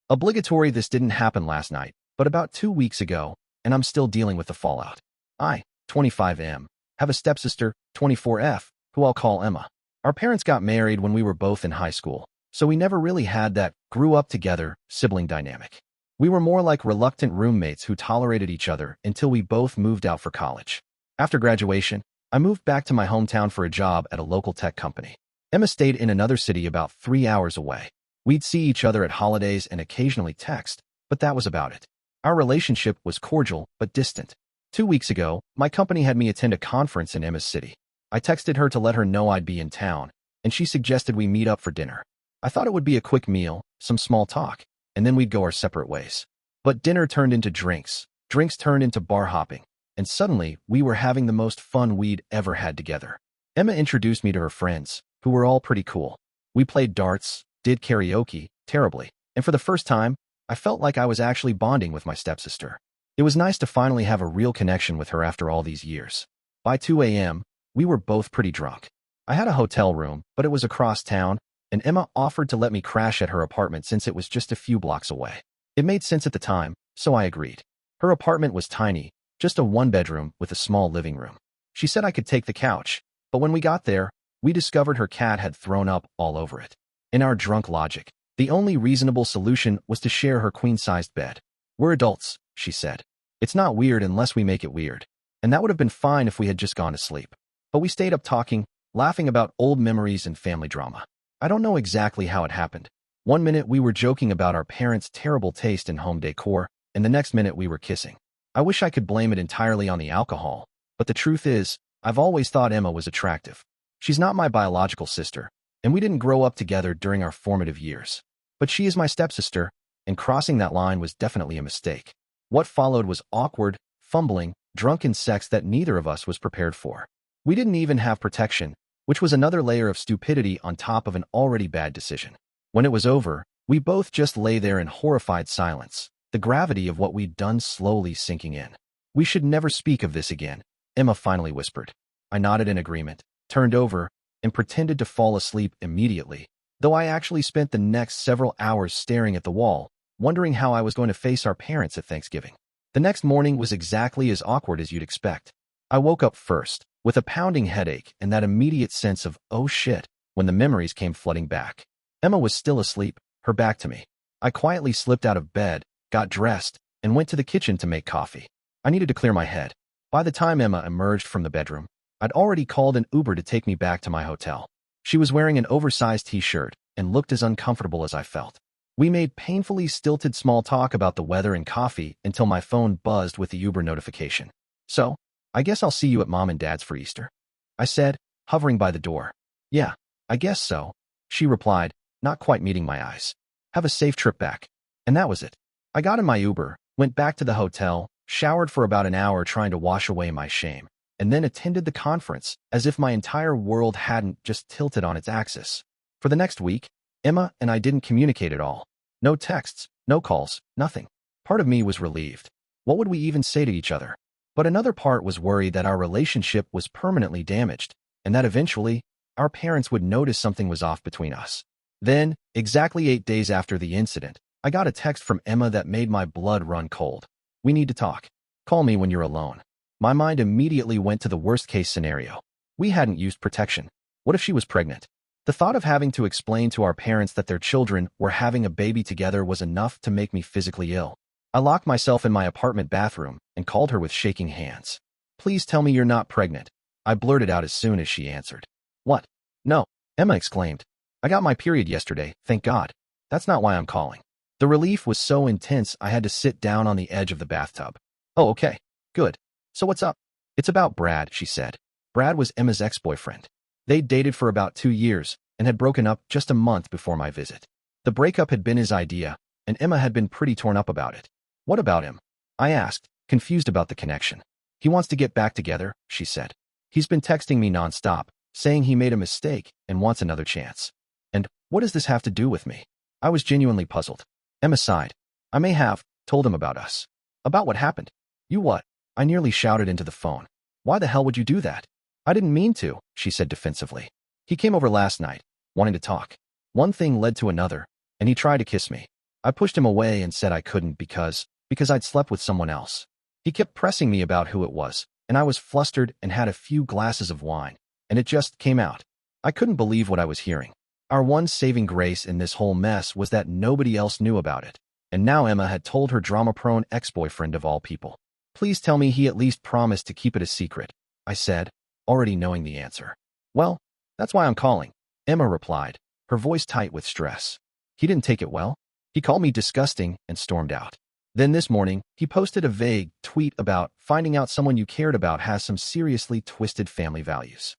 Obligatory, this didn't happen last night, but about 2 weeks ago, and I'm still dealing with the fallout. I, 25M, have a stepsister, 24F, who I'll call Emma. Our parents got married when we were both in high school, so we never really had that grew up together sibling dynamic. We were more like reluctant roommates who tolerated each other until we both moved out for college. After graduation, I moved back to my hometown for a job at a local tech company. Emma stayed in another city about 3 hours away. We'd see each other at holidays and occasionally text, but that was about it. Our relationship was cordial but distant. 2 weeks ago, my company had me attend a conference in Emma's city. I texted her to let her know I'd be in town, and she suggested we meet up for dinner. I thought it would be a quick meal, some small talk, and then we'd go our separate ways. But dinner turned into drinks, drinks turned into bar hopping, and suddenly we were having the most fun we'd ever had together. Emma introduced me to her friends, who were all pretty cool. We played darts, did karaoke, terribly, and for the first time, I felt like I was actually bonding with my stepsister. It was nice to finally have a real connection with her after all these years. By 2 a.m., we were both pretty drunk. I had a hotel room, but it was across town, and Emma offered to let me crash at her apartment since it was just a few blocks away. It made sense at the time, so I agreed. Her apartment was tiny, just a one-bedroom with a small living room. She said I could take the couch, but when we got there, we discovered her cat had thrown up all over it. In our drunk logic, the only reasonable solution was to share her queen-sized bed. We're adults, she said. It's not weird unless we make it weird. And that would have been fine if we had just gone to sleep. But we stayed up talking, laughing about old memories and family drama. I don't know exactly how it happened. One minute we were joking about our parents' terrible taste in home decor, and the next minute we were kissing. I wish I could blame it entirely on the alcohol, but the truth is, I've always thought Emma was attractive. She's not my biological sister, and we didn't grow up together during our formative years. But she is my stepsister, and crossing that line was definitely a mistake. What followed was awkward, fumbling, drunken sex that neither of us was prepared for. We didn't even have protection, which was another layer of stupidity on top of an already bad decision. When it was over, we both just lay there in horrified silence, the gravity of what we'd done slowly sinking in. We should never speak of this again, Emma finally whispered. I nodded in agreement, turned over, and pretended to fall asleep immediately, though I actually spent the next several hours staring at the wall, wondering how I was going to face our parents at Thanksgiving. The next morning was exactly as awkward as you'd expect. I woke up first, with a pounding headache and that immediate sense of, oh shit, when the memories came flooding back. Emma was still asleep, her back to me. I quietly slipped out of bed, got dressed, and went to the kitchen to make coffee. I needed to clear my head. By the time Emma emerged from the bedroom, I'd already called an Uber to take me back to my hotel. She was wearing an oversized t-shirt and looked as uncomfortable as I felt. We made painfully stilted small talk about the weather and coffee until my phone buzzed with the Uber notification. So, I guess I'll see you at Mom and Dad's for Easter, I said, hovering by the door. Yeah, I guess so, she replied, not quite meeting my eyes. Have a safe trip back. And that was it. I got in my Uber, went back to the hotel, showered for about an hour trying to wash away my shame, and then attended the conference as if my entire world hadn't just tilted on its axis. For the next week, Emma and I didn't communicate at all. No texts, no calls, nothing. Part of me was relieved. What would we even say to each other? But another part was worried that our relationship was permanently damaged, and that eventually, our parents would notice something was off between us. Then, exactly 8 days after the incident, I got a text from Emma that made my blood run cold. We need to talk. Call me when you're alone. My mind immediately went to the worst-case scenario. We hadn't used protection. What if she was pregnant? The thought of having to explain to our parents that their children were having a baby together was enough to make me physically ill. I locked myself in my apartment bathroom and called her with shaking hands. Please tell me you're not pregnant, I blurted out as soon as she answered. What? No, Emma exclaimed. I got my period yesterday, thank God. That's not why I'm calling. The relief was so intense I had to sit down on the edge of the bathtub. Oh, okay. Good. So what's up? It's about Brad, she said. Brad was Emma's ex-boyfriend. They'd dated for about 2 years and had broken up just a month before my visit. The breakup had been his idea, and Emma had been pretty torn up about it. What about him? I asked, confused about the connection. He wants to get back together, she said. He's been texting me nonstop, saying he made a mistake and wants another chance. And what does this have to do with me? I was genuinely puzzled. Emma sighed. I may have told him about us. About what happened. You what? I nearly shouted into the phone. Why the hell would you do that? I didn't mean to, she said defensively. He came over last night, wanting to talk. One thing led to another, and he tried to kiss me. I pushed him away and said I couldn't because I'd slept with someone else. He kept pressing me about who it was, and I was flustered and had a few glasses of wine, and it just came out. I couldn't believe what I was hearing. Our one saving grace in this whole mess was that nobody else knew about it, and now Emma had told her drama-prone ex-boyfriend of all people. Please tell me he at least promised to keep it a secret, I said, already knowing the answer. Well, that's why I'm calling, Emma replied, her voice tight with stress. He didn't take it well. He called me disgusting and stormed out. Then this morning, he posted a vague tweet about finding out someone you cared about has some seriously twisted family values.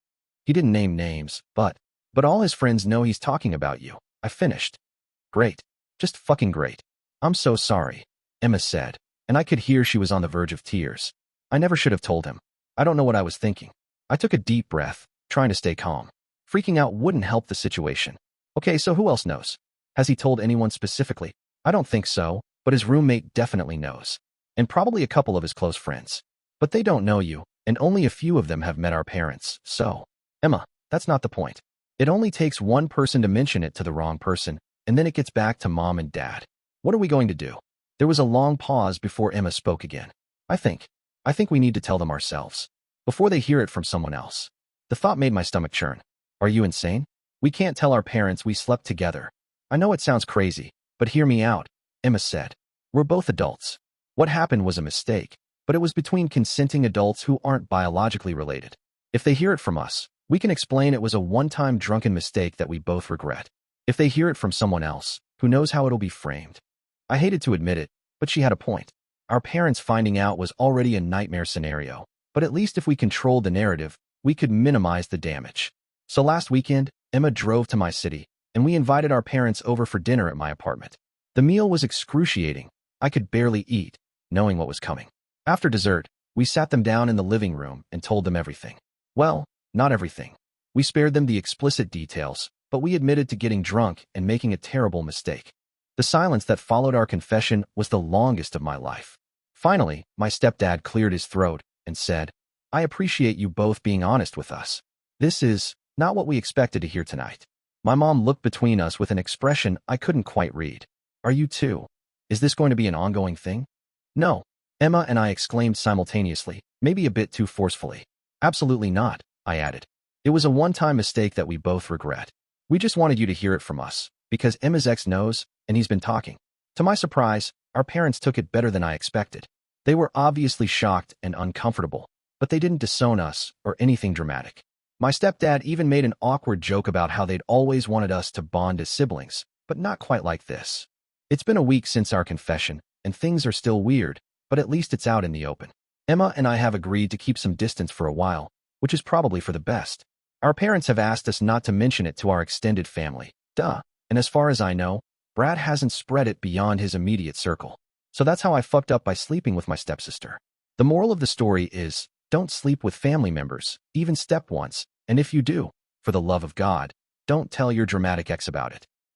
He didn't name names, but all his friends know he's talking about you. I finished. Great. Just fucking great. I'm so sorry, Emma said, and I could hear she was on the verge of tears. I never should have told him. I don't know what I was thinking. I took a deep breath, trying to stay calm. Freaking out wouldn't help the situation. Okay, so who else knows? Has he told anyone specifically? I don't think so, but his roommate definitely knows. And probably a couple of his close friends. But they don't know you, and only a few of them have met our parents, so. Emma, that's not the point. It only takes one person to mention it to the wrong person, and then it gets back to mom and dad. What are we going to do? There was a long pause before Emma spoke again. I think we need to tell them ourselves, before they hear it from someone else. The thought made my stomach churn. Are you insane? We can't tell our parents we slept together. I know it sounds crazy, but hear me out, Emma said. We're both adults. What happened was a mistake, but it was between consenting adults who aren't biologically related. If they hear it from us, we can explain it was a one-time drunken mistake that we both regret. If they hear it from someone else, who knows how it'll be framed? I hated to admit it, but she had a point. Our parents finding out was already a nightmare scenario, but at least if we controlled the narrative, we could minimize the damage. So last weekend, Emma drove to my city, and we invited our parents over for dinner at my apartment. The meal was excruciating. I could barely eat, knowing what was coming. After dessert, we sat them down in the living room and told them everything. Well, not everything. We spared them the explicit details, but we admitted to getting drunk and making a terrible mistake. The silence that followed our confession was the longest of my life. Finally, my stepdad cleared his throat and said, I appreciate you both being honest with us. This is not what we expected to hear tonight. My mom looked between us with an expression I couldn't quite read. Are you too? Is this going to be an ongoing thing? No, Emma and I exclaimed simultaneously, maybe a bit too forcefully. Absolutely not, I added. It was a one-time mistake that we both regret. We just wanted you to hear it from us, because Emma's ex knows, and he's been talking. To my surprise, our parents took it better than I expected. They were obviously shocked and uncomfortable, but they didn't disown us or anything dramatic. My stepdad even made an awkward joke about how they'd always wanted us to bond as siblings, but not quite like this. It's been a week since our confession, and things are still weird, but at least it's out in the open. Emma and I have agreed to keep some distance for a while, which is probably for the best. Our parents have asked us not to mention it to our extended family. Duh. And as far as I know, Brad hasn't spread it beyond his immediate circle. So that's how I fucked up by sleeping with my stepsister. The moral of the story is, don't sleep with family members, even step ones, and if you do, for the love of God, don't tell your dramatic ex about it.